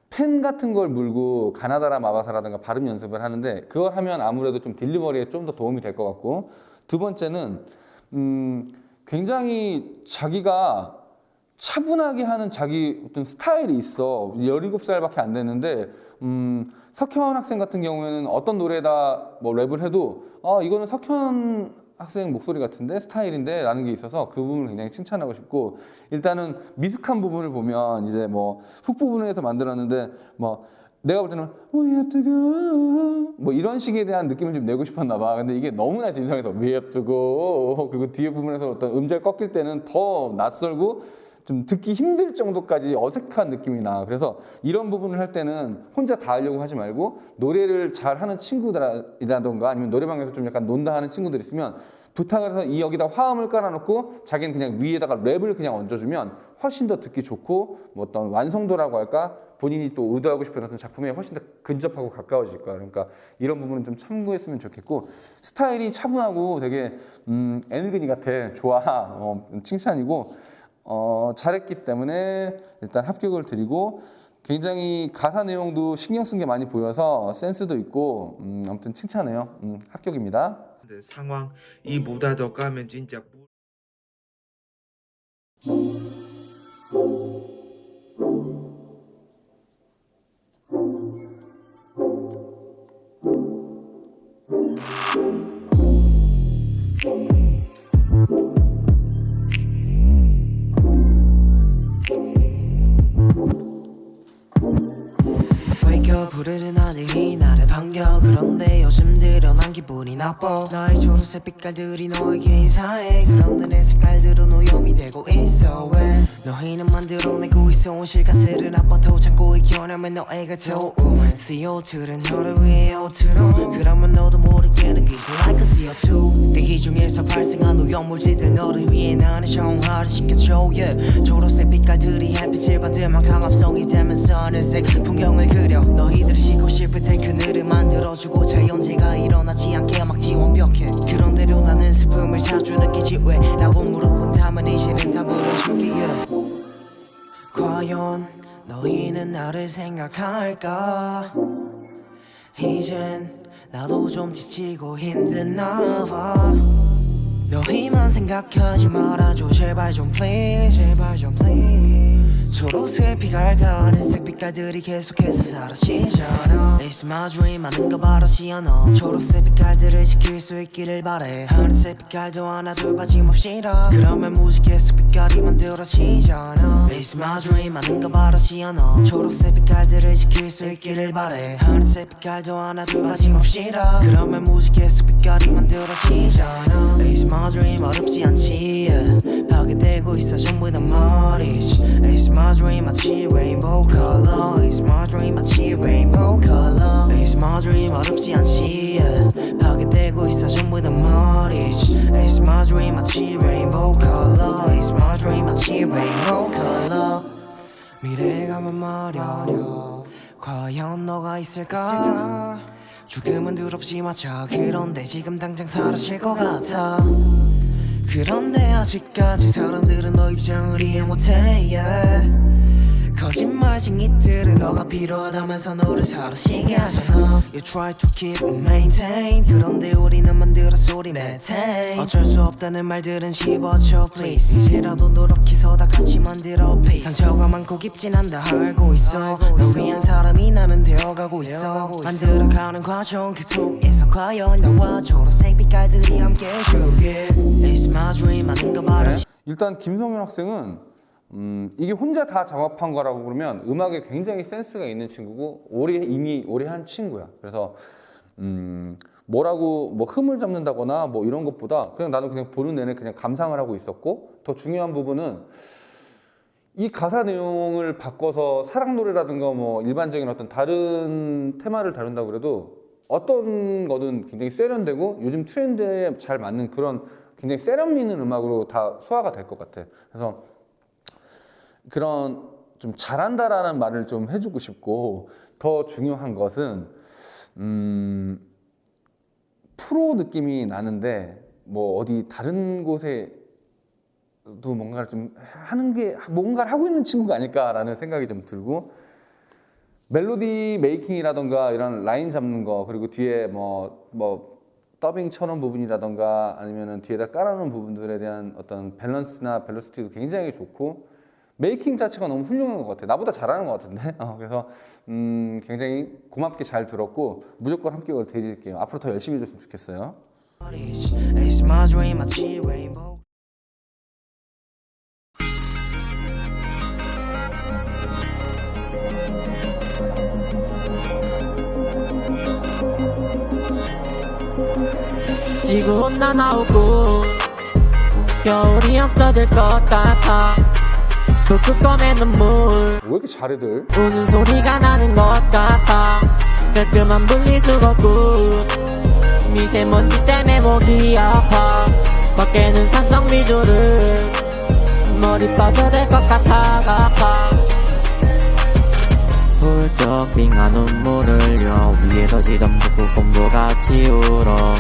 펜 같은 걸 물고 가나다라 마바사라든가 발음 연습을 하는데 그걸 하면 아무래도 좀 딜리버리에 좀 더 도움이 될 것 같고 두 번째는 굉장히 자기가 차분하게 하는 자기 어떤 스타일이 있어. 17살밖에 안 됐는데 석현 학생 같은 경우에는 어떤 노래에다 뭐 랩을 해도 이거는 석현 학생 목소리 같은데 스타일인데 라는 게 있어서 그 부분을 굉장히 칭찬하고 싶고 일단은 미숙한 부분을 보면 이제 뭐 훅 부분에서 만들었는데 뭐 내가 볼 때는 We have to go 뭐 이런 식에 대한 느낌을 좀 내고 싶었나 봐. 근데 이게 너무나 진성해서 We have to go 그리고 뒤에 부분에서 어떤 음절 꺾일 때는 더 낯설고 좀 듣기 힘들 정도까지 어색한 느낌이 나. 그래서 이런 부분을 할 때는 혼자 다 하려고 하지 말고 노래를 잘하는 친구들이라던가 아니면 노래방에서 좀 약간 논다 하는 친구들 있으면 부탁을 해서 이 여기다 화음을 깔아놓고 자기는 그냥 위에다가 랩을 그냥 얹어주면 훨씬 더 듣기 좋고 뭐 어떤 완성도라고 할까 본인이 또 의도하고 싶은 어떤 작품에 훨씬 더 근접하고 가까워질 거야. 그러니까 이런 부분은 좀 참고했으면 좋겠고 스타일이 차분하고 되게 애늙은이 같아. 좋아. 칭찬이고 잘했기 때문에 일단 합격을 드리고 굉장히 가사 내용도 신경 쓴 게 많이 보여서 센스도 있고 아무튼 칭찬해요. 합격입니다. 상황 이보다 더 가면 진짜 부르는 하늘이 나를 반겨. 그런데 요즘 들어 난 기분이 나빠. 나의 초록색 빛깔들이 너에게 이상해. 그런데 내 색깔들은 오염이 되고 있어. 왜 너희는 만들어내고 있어 온실가스를 아파도 참고 이겨내면 너희가 도움. CO2는 혀를 위해 O2로 그러면 너도 모르게 느끼지 like a CO2. 대기 중에서 발생한 오염물질들 너를 위해 나는 정화를 시켜줘. yeah. 초록색 빛깔들이 햇빛을 받으면 강압성이 되면서 하늘색 풍경을 그려. 너희들이 쉬고 싶을 땐 그늘을 만들어주고 자연재해가 일어나지 않게 막지 완벽해. 그런데도 나는 슬픔을 자주 느끼지 왜? 라고 물어본다면 이제는 답을 해줄게. yeah. 과연 너희는 나를 생각할까? 이젠 나도 좀 지치고 힘드나 봐. 너희만 생각하지 말아줘 제발 좀 please. 제발 좀 please. 초록색 빛깔과 하늘색 빛깔들이 계속해서 사라지잖아. It's my dream 아는가 바라지 않아. 초록색 빛깔들을 지킬 수 있기를 바래. 하늘색 빛깔도 하나 둘 빠짐없이라 그러면 무지개색 빛깔이 만들어지잖아. It's my dream 아는가 바라지 않아. 초록색 빛깔들을 지킬 수 있기를 바래. 하늘색 빛깔도 하나 둘 빠짐없이라 그러면 무지개색 빛깔이 만들어지잖아. It's my dream 어렵지 않지 yeah. 파괴되고 있어 전부 다 말이지. It's my my dream 마치 rainbow color It's my dream 마치 rainbow color It's my dream 어렵지 않지 yeah. 파괴되고 있어 전부 다 머리지 It's my dream 마치 rainbow color It's my dream 마치 rainbow color 미래가 머무려 과연 너가 있을까 죽음은 두렵지 마차 그런데 지금 당장 사라질 것 같아 그런데 아직까지 사람들은 너 입장을 이해 못해 yeah. 거짓말쟁이들은 너가 필요하다면서 너를 사라지게 하잖아 You try to keep and maintain 그런데 우리는 만들어서 우리 maintain 어쩔 수 없다는 말들은 집어쳐 please 이제라도 노력해서 다 같이 만들어 peace 상처가 많고 깊진 않다 알고 있어 널 위한 사람이 나는 되어가고 있어 만들어가는 과정 그 속에서 과연 나와 초록색 빛깔들이 함께 해주길 It's my dream 아는 거 바로 일단 김성현 학생은 이게 혼자 다 작업한 거라고 그러면 음악에 굉장히 센스가 있는 친구고 이미 오래 한 친구야. 그래서 뭐라고 뭐 흠을 잡는다거나 뭐 이런 것보다 그냥 나는 그냥 보는 내내 그냥 감상을 하고 있었고 더 중요한 부분은 이 가사 내용을 바꿔서 사랑 노래라든가 뭐 일반적인 어떤 다른 테마를 다룬다고 그래도 어떤 거든 굉장히 세련되고 요즘 트렌드에 잘 맞는 그런 굉장히 세련 있는 음악으로 다 소화가 될 것 같아. 그래서 그런 좀 잘한다라는 말을 좀 해주고 싶고 더 중요한 것은 프로 느낌이 나는데 뭐 어디 다른 곳에도 뭔가를 좀 하는 게 뭔가를 하고 있는 친구가 아닐까라는 생각이 좀 들고 멜로디 메이킹이라던가 이런 라인 잡는 거 그리고 뒤에 뭐 더빙 쳐놓은 부분이라던가 아니면은 뒤에다 깔아놓은 부분들에 대한 어떤 밸런스나 벨로시티도 굉장히 좋고 메이킹 자체가 너무 훌륭한 것 같아. 나보다 잘하는 것 같은데. 그래서 굉장히 고맙게 잘 들었고 무조건 합격을 드릴게요. 앞으로 더 열심히 해줬으면 좋겠어요. It's my dream 마치 rainbow 지구온난 나오고 겨울이 없어질 것 같아 툭툭 꺼낸 눈물 왜 이렇게 잘해들? 우는 소리가 나는 것 같아 깔끔한 분리수거구 미세먼지 때문에 목이 아파 밖에는 산성 비주를 머리 빠져들 것 같아 아파 훌쩍 빙한 눈물을 흘려 위에서 지덤붙고 곰보같이 울어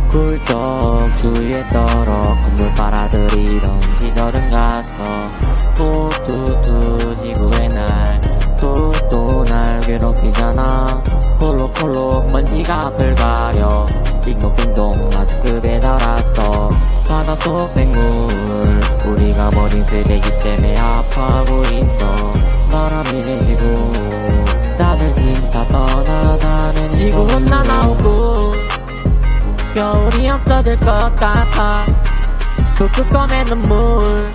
굴떡 주위에 떨어 건물 빨아들이던 시절은 갔어 뚜뚜뚜 지구의 날 또 날 괴롭히잖아 콜록콜록 먼지가 앞을 가려 띵동띵동 마스크 배달왔어 바닷속 생물 우리가 버린 쓰레기 때문에 아파하고 있어 바람이 내지고 다들 진짜 떠나가는 지구온난 나오고 겨울이 없어질 것 같아 툭툭 꺼낸 눈물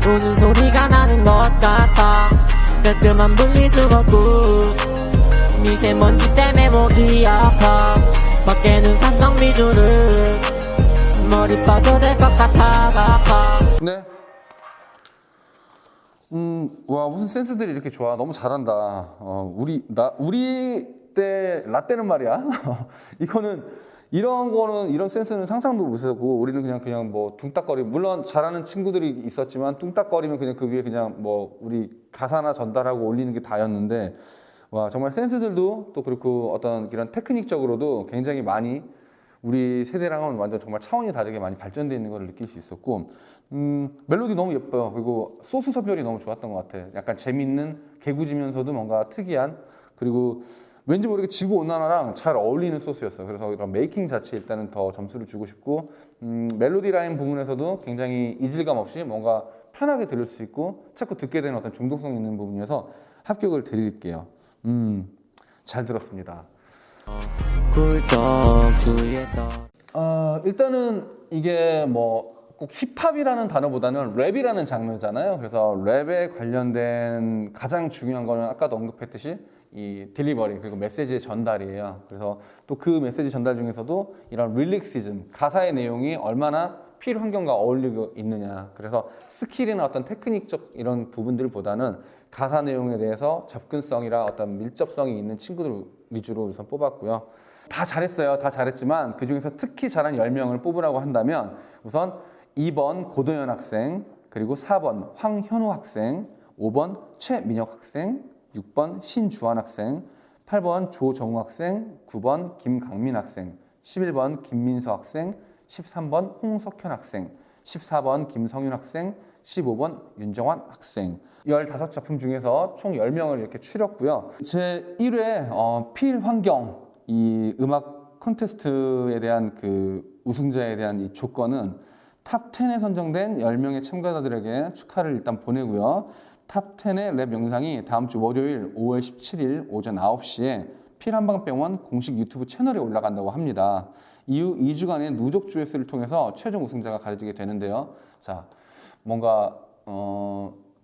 우는 소리가 나는 것 같아 깔끔한 분리수거구 미세먼지 때문에 목이 아파 밖에는 산성 비주를 머리 빠져들 것 같아 아파 네. 와 무슨 센스들이 이렇게 좋아. 너무 잘한다. 우리 때 라떼는 말이야. 이런 센스는 상상도 못하고 우리는 그냥 뭐 뚱딱거리 물론 잘하는 친구들이 있었지만 뚱딱거리면 그냥 그 위에 그냥 뭐 우리 가사나 전달하고 올리는 게 다였는데 와 정말 센스들도 또 그렇고 어떤 이런 테크닉적으로도 굉장히 많이 우리 세대랑은 완전 정말 차원이 다르게 많이 발전되어 있는 걸 느낄 수 있었고 멜로디 너무 예뻐요. 그리고 소스 선별이 너무 좋았던 것 같아. 약간 재밌는 개구지면서도 뭔가 특이한 그리고 왠지 모르게 지구온난화랑 잘 어울리는 소스였어요. 그래서 이런 메이킹 자체 일단은 더 점수를 주고 싶고 멜로디 라인 부분에서도 굉장히 이질감 없이 뭔가 편하게 들을 수 있고 자꾸 듣게 되는 어떤 중독성 있는 부분이어서 합격을 드릴게요. 잘 들었습니다. 굴떡 주위에 일단은 이게 뭐 꼭 힙합이라는 단어보다는 랩이라는 장르잖아요. 그래서 랩에 관련된 가장 중요한 거는 아까도 언급했듯이 이 딜리버리 그리고 메시지의 전달이에요. 그래서 또 그 메시지 전달 중에서도 이런 릴릭시즘 가사의 내용이 얼마나 필 환경과 어울리고 있느냐. 그래서 스킬이나 어떤 테크닉적 이런 부분들보다는 가사 내용에 대해서 접근성이라 어떤 밀접성이 있는 친구들 위주로 우선 뽑았고요. 다 잘했어요. 다 잘했지만 그중에서 특히 잘한 10명을 뽑으라고 한다면 우선 2번 고도현 학생, 그리고 4번 황현우 학생, 5번 최민혁 학생, 6번 신주환 학생, 8번 조정우 학생, 9번 김강민 학생, 11번 김민서 학생, 13번 홍석현 학생, 14번 김성윤 학생, 15번 윤정환 학생. 15작품 중에서 총 10명을 이렇게 추렸고요. 제 1회 필 환경 이 음악 콘테스트에 대한 그 우승자에 대한 이 조건은 탑 10에 선정된 10명의 참가자들에게 축하를 일단 보내고요. 탑 10의 랩 영상이 다음 주 월요일 5월 17일 오전 9시에 필한방병원 공식 유튜브 채널에 올라간다고 합니다. 이후 2주간의 누적 조회수를 통해서 최종 우승자가 가려지게 되는데요. 자, 뭔가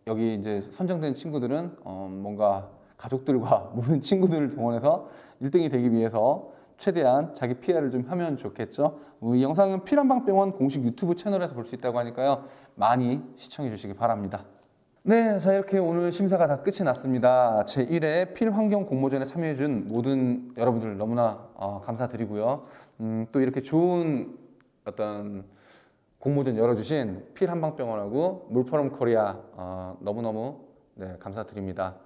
여기 이제 선정된 친구들은 뭔가 가족들과 모든 친구들을 동원해서 1등이 되기 위해서 최대한 자기 PR을 좀 하면 좋겠죠. 이 영상은 필한방병원 공식 유튜브 채널에서 볼 수 있다고 하니까요. 많이 시청해 주시기 바랍니다. 네, 자 이렇게 오늘 심사가 다 끝이 났습니다. 제1회 필환경 공모전에 참여해준 모든 여러분들 너무나 감사드리고요. 또 이렇게 좋은 어떤 공모전 열어주신 필한방병원하고 물포럼 코리아 너무너무 네, 감사드립니다.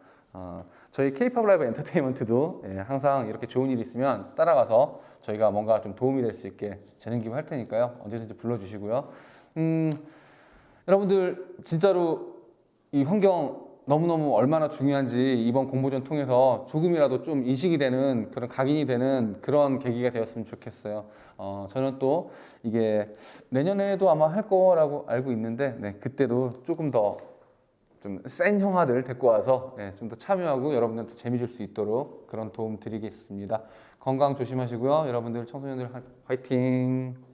저희 K-POP 라이브 엔터테인먼트도 항상 이렇게 좋은 일이 있으면 따라가서 저희가 뭔가 좀 도움이 될 수 있게 재능 기부할 테니까요. 언제든지 불러주시고요. 여러분들 진짜로 이 환경 너무너무 얼마나 중요한지 이번 공모전 통해서 조금이라도 좀 인식이 되는 그런 각인이 되는 그런 계기가 되었으면 좋겠어요. 저는 또 이게 내년에도 아마 할 거라고 알고 있는데 네, 그때도 조금 더 좀 센 형아들 데리고 와서 네, 좀 더 참여하고 여러분들한테 재미 줄 수 있도록 그런 도움 드리겠습니다. 건강 조심하시고요. 여러분들 청소년들 화이팅!